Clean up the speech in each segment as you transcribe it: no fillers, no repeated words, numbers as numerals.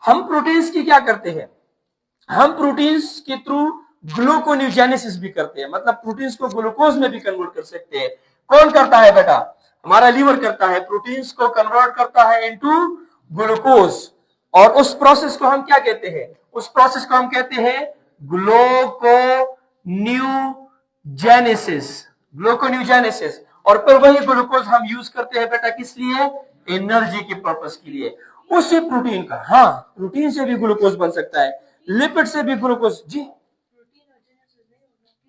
हम प्रोटीन्स की क्या करते हैं, हम प्रोटीन्स के थ्रू ग्लूकोन्यूजेनेसिस भी करते हैं, मतलब प्रोटीन्स को ग्लूकोज में भी कन्वर्ट कर सकते हैं। कौन करता है बेटा, हमारा लीवर करता है, प्रोटीन्स को कन्वर्ट करता है इनटू ग्लूकोज। और उस प्रोसेस को हम क्या कहते हैं, उस प्रोसेस को हम कहते हैं ग्लूकोन्यूजेनेसिस, ग्लूकोन्यूजेनेसिस। और फिर वही ग्लूकोज हम यूज करते हैं बेटा किस लिए, एनर्जी के पर्पस के लिए। उसी प्रोटीन का, हाँ प्रोटीन से भी ग्लूकोज बन सकता है, लिपिड से भी ग्लूकोज। जी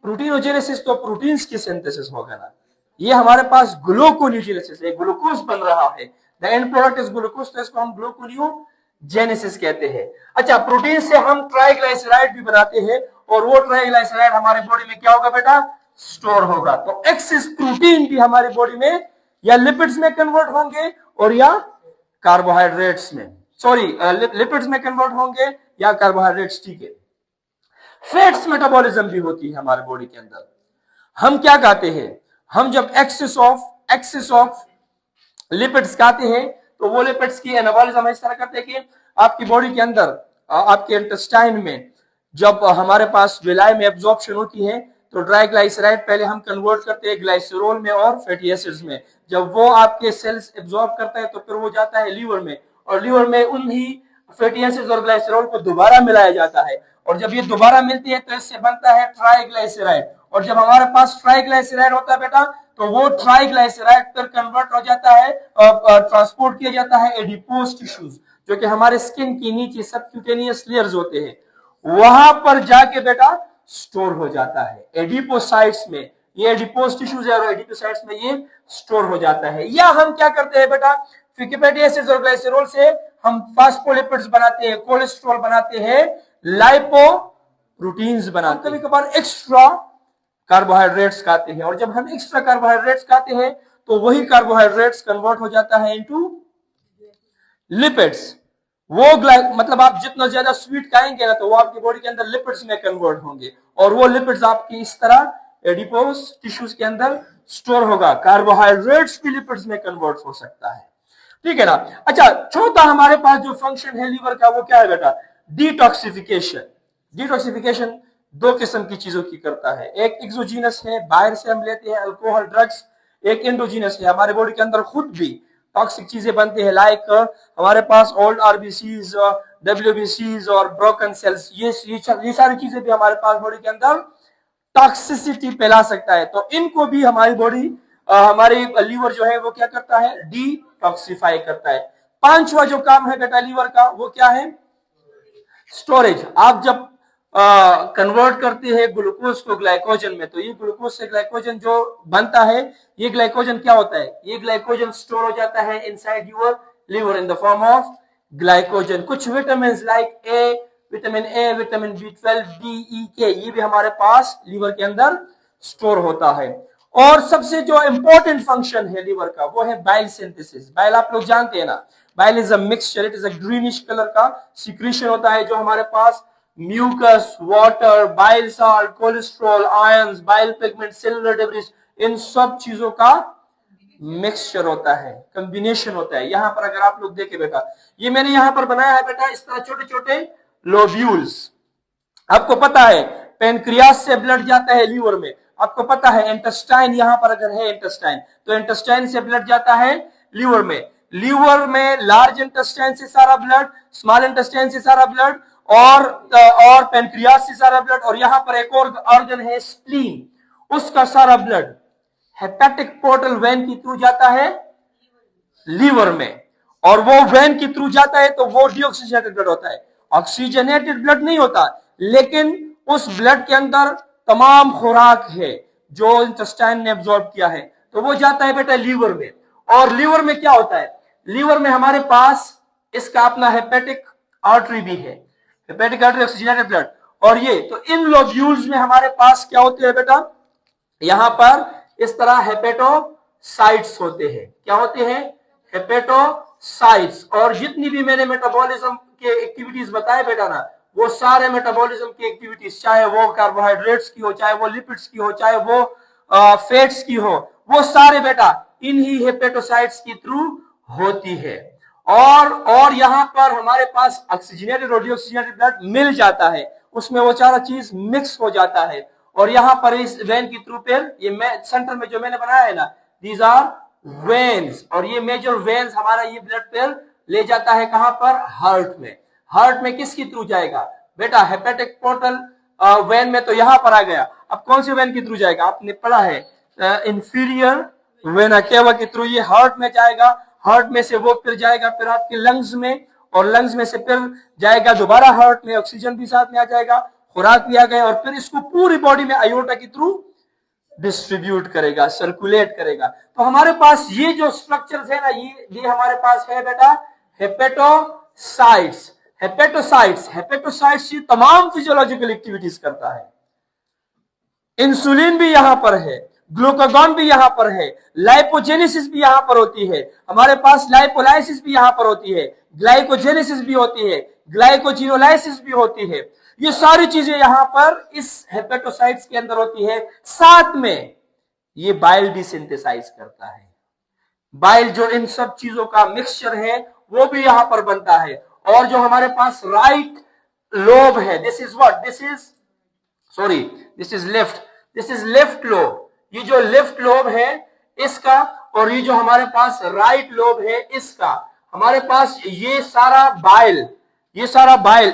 प्रोटीनोजेनेसिस तो प्रोटीन्स की सिंथेसिस होगा ना, ये हमारे पास ग्लूकोन्यूजेनेसिस है, ग्लूकोज बन रहा है, the end product is glucose, तो इसको हम ग्लूकोन्यूजेनेसिस कहते हैं। अच्छा, प्रोटीन से हम ट्राइग्लाइसराइड भी बनाते हैं, और वो ट्राइग्लाइसराइड हमारे बॉडी में क्या होगा बेटा, स्टोर होगा। तो एक्सेस प्रोटीन भी हमारी बॉडी में या लिपिड्स में कन्वर्ट होंगे और या कार्बोहाइड्रेट्स में, सॉरी लिपिड्स में कन्वर्ट होंगे या कार्बोहाइड्रेट्स, ठीक है। फैट्स मेटाबॉलिज्म भी होती है हमारे बॉडी के अंदर। हम क्या खाते हैं, हम जब एक्सेस ऑफ लिपिड्स खाते हैं तो वो लिपिड्स की एनाबॉलिज्म इस तरह करते हैं कि आपकी बॉडी के अंदर, आपके इंटेस्टाइन में जब हमारे पास विलाय में एब्जॉर्प्शन होती है तो ट्राइग्लाइसराइड पहले हम कन्वर्ट करते हैं ग्लाइसरॉल में और फैटी एसिड्स में। जब वो आपके सेल्स एब्जॉर्ब करता है तो फिर वो जाता है लीवर में, और लीवर में उन्हीं फैटी एसिड्स और ग्लाइसरॉल को दोबारा मिलाया जाता है, और जब ये दोबारा मिलती है तो इससे बनता है ट्राइग्लाइसराइड। और जब हमारे पास ट्राइग्लाइसराइड होता है बेटा तो वो ट्राइग्लाइसराइड पर कन्वर्ट हो जाता है, ट्रांसपोर्ट किया जाता है एडिपोज टिश्यूज, जो कि हमारे स्किन के नीचे सबक्यूटेनियस लेयर्स होते हैं, वहां पर जाके बेटा स्टोर हो जाता है एडिपोसाइट्स में। ये एडिपोज टिश्यूज है और एडिपोसाइट्स में ये स्टोर हो जाता है। या हम क्या करते हैं बेटा, फैटी एसिड्स और ग्लाइसरॉल से हम फास्फोलिपिड्स बनाते हैं, कोलेस्ट्रॉल बनाते हैं, लाइपोप्रोटीन्स बनाते हैं, कभी कभार एक्स्ट्रा कार्बोहाइड्रेट्स खाते हैं। और जब हम एक्स्ट्रा कार्बोहाइड्रेट्स खाते हैं तो वही कार्बोहाइड्रेट्स कन्वर्ट हो जाता है इनटू लिपिड्स। वो मतलब आप जितना ज्यादा स्वीट खाएंगे ना तो वो आपकी बॉडी के अंदर लिपिड्स में कन्वर्ट होंगे, और वो लिपिड्स आपकी इस तरह एडिपोज टिश्यूज के अंदर स्टोर होगा। कार्बोहाइड्रेट्स भी लिपिड्स में कन्वर्ट हो सकता है, ठीक है ना। अच्छा, चौथा हमारे पास जो फंक्शन है लीवर का वो क्या है बेटा, डिटॉक्सिफिकेशन। डिटॉक्सिफिकेशन दो किस्म की चीजों की करता है, एक एक्सोजीनस है, बाहर से हम लेते हैं अल्कोहल ड्रग्स, एक एंडोजीनस है, हमारे बॉडी के अंदर खुद भी टॉक्सिक चीजें बनती है, लाइक हमारे पास ओल्ड आरबीसीज, डब्ल्यूबीसीज और ब्रोकन सेल्स, ये सारी चीजें भी हमारे पास बॉडी के अंदर टॉक्सिसिटी फैला सकता है। तो इनको भी हमारी बॉडी, हमारी लीवर जो है वो क्या करता है, डिटॉक्सिफाई करता है। पांचवा जो काम है बेटा लीवर का वो क्या है, स्टोरेज। आप जब कन्वर्ट करते हैं ग्लूकोज को ग्लाइकोजन में, तो ये ग्लूकोज से ग्लाइकोजन जो बनता है, ये ग्लाइकोजन क्या होता है, ये ग्लाइकोजन स्टोर हो जाता है inside your liver in the form of glycogen. कुछ vitamin like vitamin A, vitamin B12, D, E, K, ये भी हमारे पास लीवर के अंदर स्टोर होता है। और सबसे जो इंपॉर्टेंट फंक्शन है लीवर का वो है बाइल सिंथेसिस। बाइल आप लोग जानते हैं ना, bile is a mixture, it is a greenish colour का सिक्रीशन होता है जो हमारे पास mucus, water, bile salt, cholesterol, ions, bile pigment, cellular debris, इन सब चीजों का मिक्सचर होता है, कॉम्बिनेशन होता है। यहां पर अगर आप लोग देखें बेटा, ये मैंने यहां पर बनाया है बेटा इस तरह छोटे छोटे लोब्यूल्स। आपको पता है पेनक्रियास से ब्लड जाता है लीवर में, आपको पता है इंटेस्टाइन, यहां पर अगर है इंटेस्टाइन तो इंटेस्टाइन से ब्लड जाता है लीवर में। लीवर में लार्ज इंटेस्टाइन से सारा ब्लड, स्मॉल इंटेस्टाइन से सारा ब्लड, और पेनक्रियास से सारा ब्लड, और यहां पर एक और ऑर्गन है स्प्लीन, उसका सारा ब्लड हेपेटिक पोर्टल वेन के थ्रू जाता है लीवर में, और वो वेन के थ्रू जाता है तो वो डीऑक्सीजनेटेड ब्लड होता है। ऑक्सीजनेटेड ब्लड नहीं होता, लेकिन उस ब्लड के अंदर तमाम खुराक है जो इंटेस्टाइन ने एब्जॉर्ब किया है, तो वो जाता है बेटा लीवर में। और लीवर में क्या होता है, लीवर में हमारे पास इसका अपना हेपेटिक आर्टरी भी है, हेपेटिक आर्टरी, ऑक्सीजनेटेड ब्लड, और ये तो इन लोब्यूल्स में हमारे पास क्या होते हैं बेटा, यहां पर इस तरह हेपेटोसाइट्स होते हैं। क्या होते हैं, हेपेटोसाइट्स। और जितनी भी मैंने मेटाबॉलिज्म के एक्टिविटीज बताए बेटा ना, वो सारे मेटाबॉलिज्म की एक्टिविटीज, चाहे वो कार्बोहाइड्रेट्स की हो, चाहे वो लिपिड्स की हो, चाहे वो फैट्स की हो, वो सारे बेटा इन्हीं हेपेटोसाइट्स के थ्रू होती है। और यहां पर हमारे पास ऑक्सीजनेटेड और डीऑक्सीजनेटेड ब्लड मिल जाता है, उसमें वो सारा चीज मिक्स हो जाता है। और यहां पर इस वेन के थ्रू पर ये सेंटर में जो मैंने बनाया है ना, दीज आर वेन्स, और ये मेजर वेन्स हमारा ये ब्लड पर ले जाता है कहां पर, हार्ट में। हार्ट में किसके थ्रू जाएगा बेटा, हेपेटिक पोर्टल वेन में तो यहां पर आ गया। अब कौन सी वेन के थ्रू जाएगा, आपने पढ़ा है इंफीरियर वेना केवा के थ्रू ये हार्ट में जाएगा। हार्ट में से वो फिर जाएगा फिर आपके लंग्स में, और लंग्स में से फिर जाएगा दोबारा हार्ट में, ऑक्सीजन भी साथ में आ जाएगा, खुराक भी आ गया, और फिर इसको पूरी बॉडी में आयोटा के थ्रू डिस्ट्रीब्यूट करेगा, सर्कुलेट करेगा। तो हमारे पास ये जो स्ट्रक्चर्स है ना, ये हमारे पास है बेटा हेपेटोसाइट्स। हेपेटोसाइट्स ये तमाम फिजियोलॉजिकल एक्टिविटीज करता है। इंसुलिन भी यहां पर है, ग्लूकागॉन भी यहां पर है, लाइपोजेनेसिस भी यहां पर होती है, हमारे पास लाइपोलाइसिस भी यहां पर होती है, ग्लाइकोजेनेसिस भी होती है, ग्लाइकोजिनोलाइसिस भी होती है। ये सारी चीजें यहां पर इस हेपेटोसाइट्स के अंदर होती है। साथ में ये बाइल भी सिंथेसाइज करता है। बाइल जो इन सब चीजों का मिक्सचर है वो भी यहां पर बनता है। और जो हमारे पास राइट लोब है, this is what, this is left lobe. ये जो लेफ्ट लोब है इसका, और ये जो हमारे पास राइट लोब है इसका, हमारे पास ये सारा बाइल